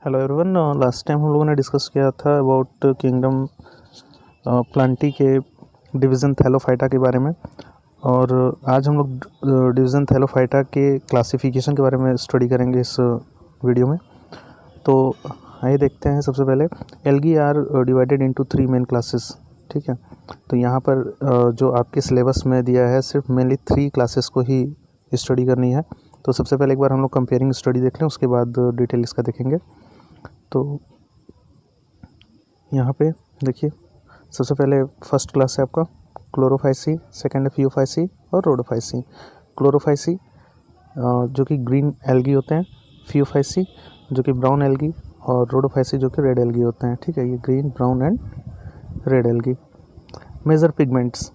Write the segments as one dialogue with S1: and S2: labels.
S1: Hello everyone. Last time हम लोगों ने डिस्कस किया था अबाउट किंगडम प्लांटी के डिवीज़न थैलोफाइटा के बारे में, और आज हम लोग डिवीज़न थैलोफाइटा के क्लासिफिकेशन के बारे में स्टडी करेंगे इस वीडियो में। तो आइए देखते हैं। सबसे पहले algae are divided into 3 main classes. ठीक है, तो यहाँ पर जो आपके सिलेबस में दिया है सिर्फ मेनली 3 क्लासेस को ही स्टडी करनी है। तो सबसे पहले एक बार हम लोग कंपेयरिंग स्टडी देख लें, उसके बाद डिटेल इसका देखेंगे। तो यहाँ पे देखिए, सबसे पहले फर्स्ट क्लास है आपका क्लोरोफाइसी, सेकंड है फियोफाइसी और रोडोफाइसी। क्लोरोफाइसी जो कि ग्रीन एल्गी होते हैं, फियोफाइसी जो कि ब्राउन एल्गी, और रोडोफाइसी जो कि रेड एल्गी होते हैं। ठीक है, ये green, brown and red algae. Major pigments,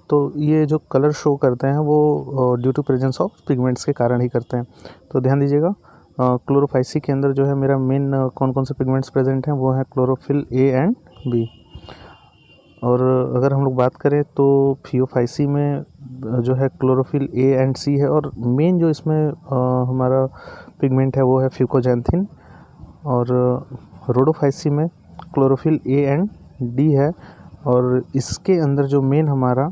S1: तो ये जो कलर शो करते हैं वो due to presence of pigments के कारण ही करते हैं। तो ध्यान दीजिएगा, क्लोरोफाइसी के अंदर जो है मेरा मेन कौन कौन से पिगमेंट्स प्रेजेंट हैं वो है क्लोरोफिल ए एंड बी। और अगर हम लोग बात करें तो फियोफाइसी में जो है क्लोरोफिल ए एंड सी है, और मेन जो इसमें हमारा पिगमेंट है वो है फ्यूकोजैंथिन। और रोडोफाइसी में क्लोरोफिल ए एंड डी है, और इसके अंदर जो मेन हमारा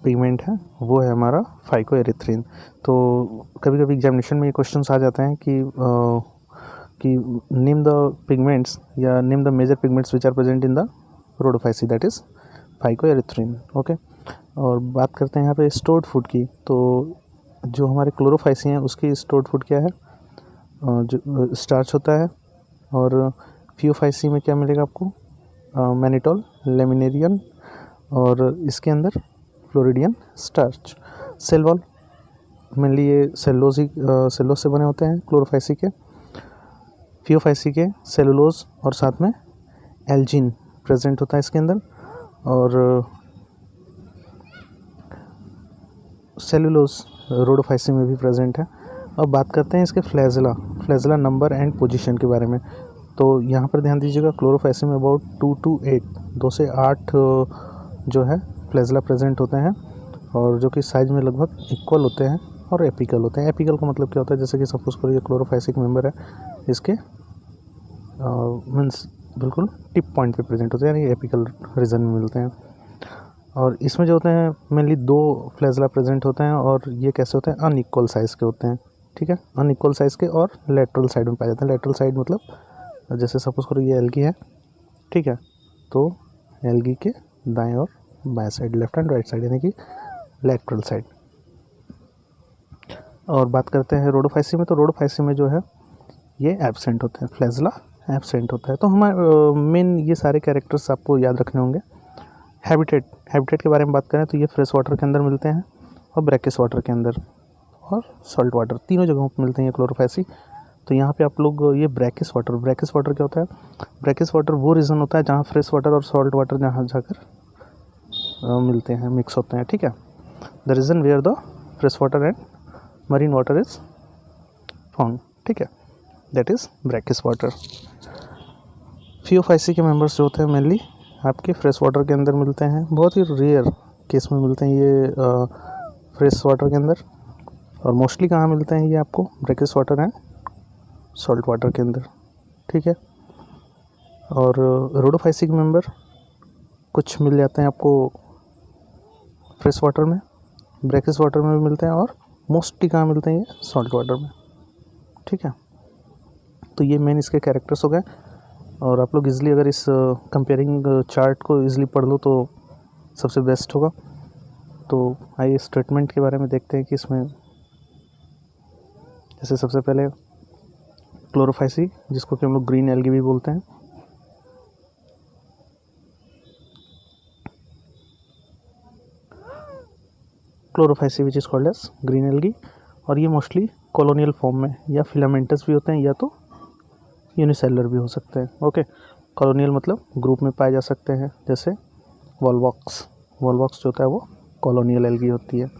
S1: पिगमेंट है वो है हमारा फाइकोएरिथ्रिन। तो कभी कभी एग्जामिनेशन में ये क्वेश्चंस आ जाते हैं कि नेम द पिगमेंट्स या name the major pigments which are present in the rhodophyceae, that is phycoerythrin. Okay, और बात करते हैं यहाँ पे स्टोर्ड फूड की। तो जो हमारे क्लोरोफाइसी हैं उसकी स्टोर्ड फूड क्या है? जो स्टार्च होता है। और फियोफाइसी में क्या मिलेगा आपको? मैनिटोल, लेमिनेरियन, और इसके अंदर floridean starch. Cell wall, mainly ये सेल्लोज से बने होते हैं क्लोरोफाइसी के। फियोफाइसी के सेलुलोज और साथ में एल्जिन प्रेजेंट होता है इसके अंदर, और सेलुलोज रोडोफाइसी में भी प्रेजेंट है। अब बात करते हैं इसके फ्लैजेला नंबर एंड पोजीशन के बारे में। तो यहाँ पर ध्यान दीजिएगा, क्लोरोफाइसी में अबाउट 2 to 8, 2 से 8 जो है फ्लैजेला प्रेजेंट होते हैं, और जो कि साइज में लगभग इक्वल होते हैं और एपिकल होते हैं। एपिकल का मतलब क्या होता है? जैसे कि सपोज करो ये क्लोरोफाइसिक मेंबर है, इसके मीन्स बिल्कुल टिप पॉइंट पे प्रेजेंट होते हैं, यानी एपिकल रीजन में मिलते हैं। और इसमें जो होते हैं मेनली 2 फ्लैजेला प्रेजेंट होते हैं, और ये कैसे होते हैं? अनइक्वल साइज़ के होते हैं। ठीक है, अनइक्वल साइज़ के और लेटरल साइड में पाए जाते हैं। लेटरल साइड मतलब जैसे सपोज करो ये एल्गी है, ठीक है, तो एल्गी के दाएं और बाएं side, left and right side, यानी कि लेटरल साइड। और बात करते हैं रोडोफाइसी में, तो रोडोफाइसी में जो है ये एब्सेंट होते हैं, फ्लैजेला एब्सेंट होता है। तो हमारे मेन ये सारे कैरेक्टर्स आपको याद रखने होंगे। हैबिटेट के बारे में बात करें तो ये फ्रेश वाटर के अंदर मिलते हैं, और ब्रैकिश वाटर के अंदर, और सॉल्ट वाटर, तीनों जगहों पर मिलते हैं ये क्लोरोफाइसी। तो यहाँ पे आप लोग ये ब्रैकिश वाटर क्या होता है? ब्रैकिश वाटर वो रीजन होता है जहाँ फ्रेश वाटर और सॉल्ट वाटर जहाँ जाकर मिलते हैं, मिक्स होते हैं। ठीक है, the region where the fresh water and marine water is found. ठीक है, that is brackish water. Phaeophyceae के मेंबर्स जो होते हैं मेनली आपके फ्रेश वाटर के अंदर मिलते हैं, बहुत ही रेयर केस में मिलते हैं ये फ्रेश वाटर के अंदर, और मोस्टली कहाँ मिलते हैं ये आपको? Brackish water and salt water के अंदर। ठीक है, और रोडोफाइसी के मेंबर कुछ मिल जाते हैं आपको फ्रेश वाटर में, ब्रैकिश वाटर में भी मिलते हैं, और मोस्टली कहाँ मिलते हैं ये? सॉल्ट वाटर में। ठीक है, तो ये मेन इसके कैरेक्टर्स हो गए, और आप लोग इजीली अगर इस कंपेयरिंग चार्ट को इजीली पढ़ लो तो सबसे बेस्ट होगा। तो आइए स्टेटमेंट के बारे में देखते हैं कि इसमें जैसे सबसे पहले क्लोरोफाइसी, जिसको कि हम लोग ग्रीन एल्गी भी बोलते हैं, Chlorophyceae which is called as green algae, और ये मोस्टली कॉलोनियल फॉर्म में या फिलामेंटस भी होते हैं, या तो यूनिसेलुलर भी हो सकते हैं। ओके, कॉलोनियल मतलब ग्रुप में पाए जा सकते हैं, जैसे वॉलवॉक्स जो होता है वो कॉलोनियल एल्गी होती है।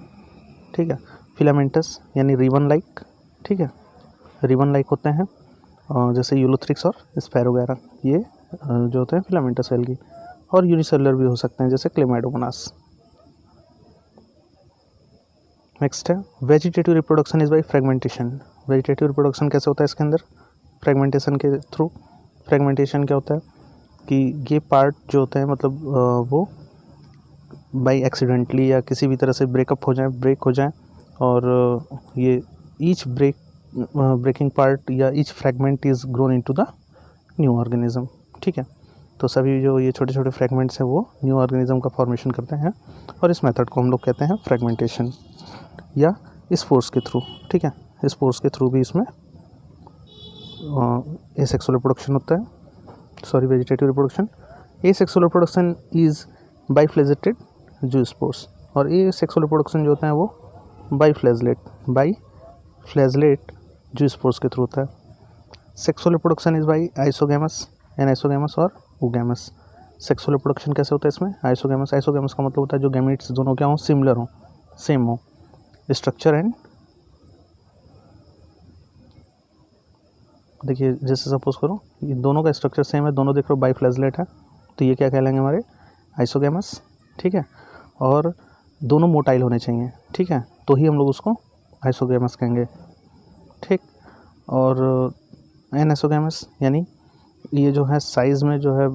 S1: ठीक है, फिलामेंटस यानी रिबन लाइक। ठीक है, रिबन लाइक होते हैं जैसे यूलोथ्रिक्स और स्पैरोगैरा, ये जो होते हैं फिलामेंटस एल्गी। और यूनिसेलुलर भी हो सकते हैं जैसे क्लेमाइडोमोनास। नेक्स्ट है vegetative reproduction is by fragmentation. Vegetative reproduction कैसे होता है इसके अंदर? फ्रेगमेंटेशन के थ्रू। फ्रेगमेंटेशन क्या होता है कि ये पार्ट जो होते हैं मतलब वो बाई एक्सीडेंटली या किसी भी तरह से ब्रेक हो जाए और ये ईच ब्रेकिंग पार्ट या each fragment is grown into the new organism. ठीक है, तो सभी जो ये छोटे छोटे फ्रेगमेंट्स हैं वो न्यू ऑर्गेनिज्म का फॉर्मेशन करते हैं और इस मेथड को हम लोग कहते हैं फ्रेगमेंटेशन या स्पोर्स के थ्रू। ठीक है, स्पोर्स के थ्रू भी इसमें एसेक्सुअल रिप्रोडक्शन होता है, vegetative reproduction. Asexual reproduction is biflagellated zoospores, और एसेक्सुअल रिप्रोडक्शन जो होता है वो बाइफ्लैजलेट जूस्पोर्स के थ्रू होता है। Sexual reproduction is by isogamous, anisogamous और ओगैमस। सेक्सुअल रिप्रोडक्शन कैसे होता है इसमें? आइसोगैमस का मतलब होता है जो गैमेट्स दोनों क्या हो, सिमिलर हो, सेम हो स्ट्रक्चर एंड, देखिए जैसे सपोज करो ये दोनों का स्ट्रक्चर सेम है, दोनों देख रहे हो बाइफ्लैजलेट है, तो ये क्या कहलाएंगे हमारे आइसोगैमस। ठीक है, और दोनों मोटाइल होने चाहिए। ठीक है, तो ही हम लोग उसको आइसोगैमस कहेंगे। ठीक, और एनाइसोगैमस यानी ये जो है साइज़ में जो है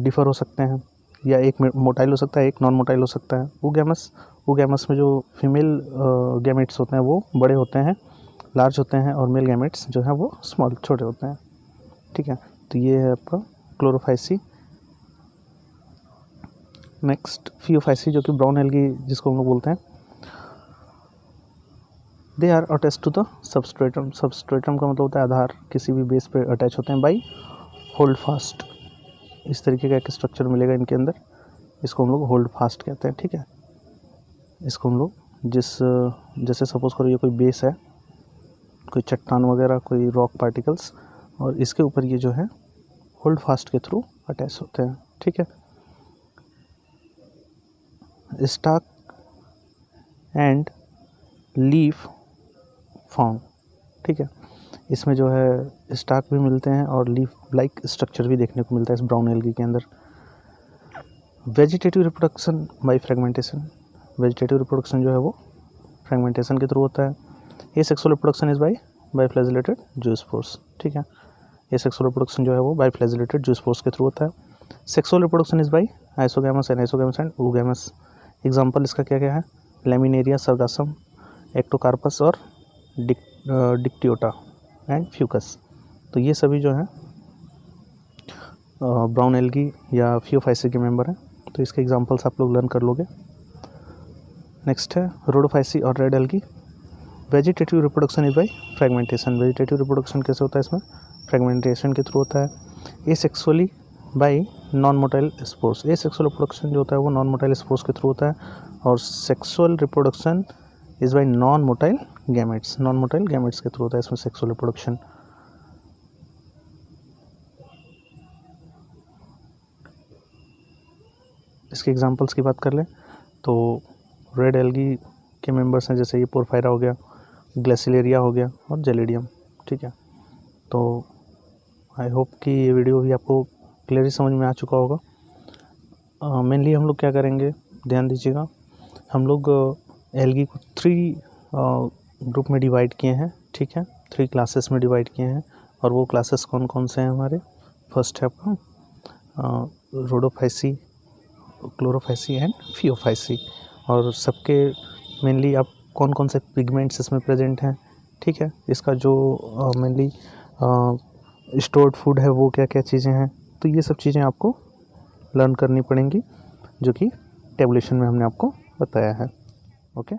S1: डिफ़र हो सकते हैं, या एक मोटाइल हो सकता है, एक नॉन मोटाइल हो सकता है। ओगैमस में जो फीमेल गैमेट्स होते हैं वो बड़े होते हैं, लार्ज होते हैं, और मेल गैमेट्स जो हैं वो स्मॉल, छोटे होते हैं। ठीक है, तो ये है आपका क्लोरोफाइसी। नेक्स्ट फियोफाइसी, जो कि ब्राउन एल्गी जिसको हम लोग बोलते हैं। They are attach to the substratum. Substratum का मतलब होता है आधार, किसी भी बेस पे अटैच होते हैं बाई होल्ड फास्ट। इस तरीके का एक स्ट्रक्चर मिलेगा इनके अंदर, इसको हम लोग होल्ड फास्ट कहते हैं। ठीक है, इसको हम लोग जैसे सपोज करो ये कोई बेस है, कोई चट्टान वगैरह, कोई रॉक पार्टिकल्स, और इसके ऊपर ये जो है होल्ड फास्ट के थ्रू अटैच होते हैं। ठीक है, स्टाक एंड लीफ फाउंड। ठीक है, इसमें जो है स्टाक भी मिलते हैं और लीफ लाइक स्ट्रक्चर भी देखने को मिलता है इस ब्राउन एल्गी के अंदर। Vegetative reproduction by fragmentation. Vegetative reproduction जो है वो फ्रेगमेंटेशन के थ्रू होता है। Asexual reproduction is biflagellated zoospores. ठीक है, एसेक्सुअल रिप्रोडक्शन जो है वो बाइफ्लैजिलेटेड जूस्पोर्स के थ्रू होता है। Sexual reproduction is by isogamous, anisogamous and oogamous. Example इसका क्या क्या है? लेमिनेरिया, सर्गासम, एक्टोकार्पस और डिक्टियोटा एंड फ्यूकस। तो ये सभी जो है ब्राउन एल्गी या फियोफाइसी के मेंबर हैं, तो इसके एग्जांपल्स आप लोग लर्न कर लोगे। नेक्स्ट है रोडोफाइसी और red algae. Vegetative reproduction is by fragmentation. Vegetative reproduction कैसे होता है इसमें? फ्रेगमेंटेशन के थ्रू होता है। Asexually by non motile spores. Asexual reproduction जो होता है वो नॉन मोटाइल स्पोर्स के थ्रू होता है, और sexual reproduction is by non motile gametes. Non motile gametes के थ्रू होता है इसमें सेक्सुअल रिप्रोडक्शन। इसके एग्जांपल्स की बात कर लें तो रेड एल्गी के मेंबर्स हैं, जैसे ये पोरफायरा हो गया, ग्लेसिलेरिया हो गया और जेलिडियम। ठीक है, तो आई होप कि ये वीडियो भी आपको क्लियरली समझ में आ चुका होगा। मेनली हम लोग क्या करेंगे, ध्यान दीजिएगा, हम लोग एल्गी को 3 ग्रुप में डिवाइड किए हैं। ठीक है, 3 क्लासेस में डिवाइड किए हैं, और वो क्लासेस कौन कौन से हैं हमारे? फर्स्ट है आपका रोडोफाइसी, क्लोरोफाइसी एंड फियोफाइसी, और सबके मेनली आप कौन कौन से पिगमेंट्स इसमें प्रेजेंट हैं। ठीक है, इसका जो मेनली स्टोर्ड फूड है वो क्या क्या चीज़ें हैं, तो ये सब चीज़ें आपको लर्न करनी पड़ेंगी, जो कि टेबुलेशन में हमने आपको बताया है। ओके।